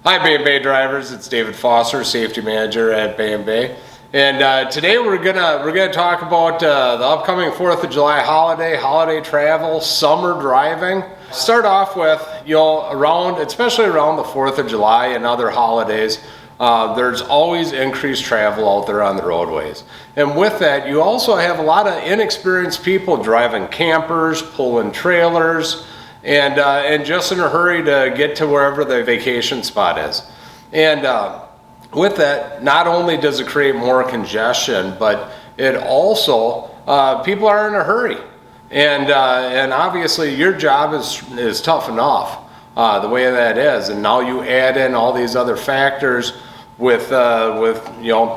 Hi B&B drivers, it's David Foster, safety manager at B&B. And today we're gonna talk about the upcoming 4th of July holiday travel, summer driving. Start off with, especially around the 4th of July and other holidays, there's always increased travel out there on the roadways. And with that, you also have a lot of inexperienced people driving campers, pulling trailers, and just in a hurry to get to wherever the vacation spot is. And with that, not only does it create more congestion, but it also, people are in a hurry. And obviously your job is tough enough the way that is. And now you add in all these other factors with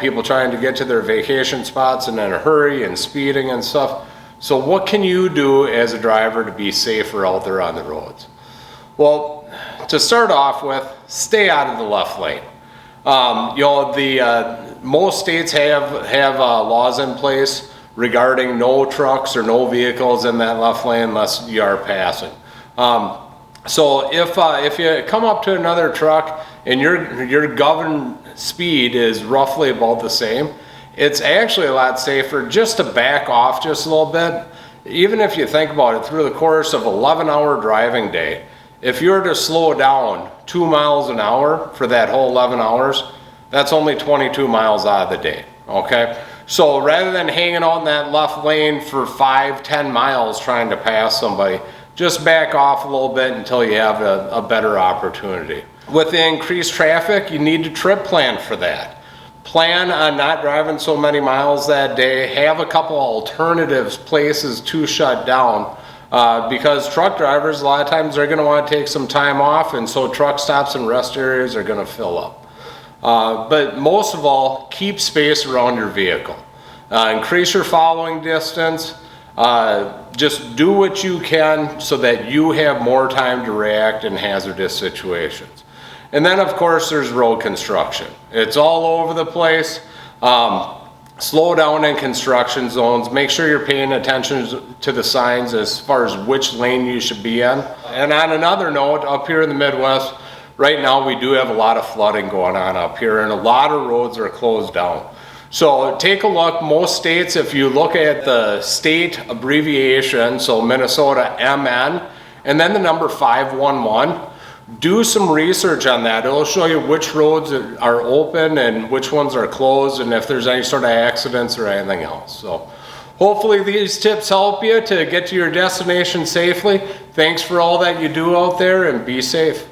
people trying to get to their vacation spots and in a hurry and speeding and stuff. So what can you do as a driver to be safer out there on the roads? Well, to start off with, stay out of the left lane. Most states have laws in place regarding no trucks or no vehicles in that left lane unless you are passing. So if you come up to another truck and your governed speed is roughly about the same, it's actually a lot safer just to back off just a little bit. Even if you think about it, through the course of 11-hour driving day, if you were to slow down 2 miles an hour for that whole 11 hours, that's only 22 miles out of the day, okay? So rather than hanging out in that left lane for 5-10 miles trying to pass somebody, just back off a little bit until you have a better opportunity. With the increased traffic, you need to trip plan for that. Plan on not driving so many miles that day. Have a couple alternatives, places to shut down, because truck drivers, a lot of times they're going to want to take some time off, and so truck stops and rest areas are going to fill up. But most of all, keep space around your vehicle. Increase your following distance. Just do what you can so that you have more time to react in hazardous situations. And then of course there's road construction. It's all over the place. Slow down in construction zones. Make sure you're paying attention to the signs as far as which lane you should be in. And on another note, up here in the Midwest, right now we do have a lot of flooding going on up here, and a lot of roads are closed down. So take a look. Most states, if you look at the state abbreviation, so Minnesota MN, and then the number 511, do some research on that. It'll show you which roads are open and which ones are closed, and if there's any sort of accidents or anything else. So hopefully these tips help you to get to your destination safely. Thanks for all that you do out there, and be safe.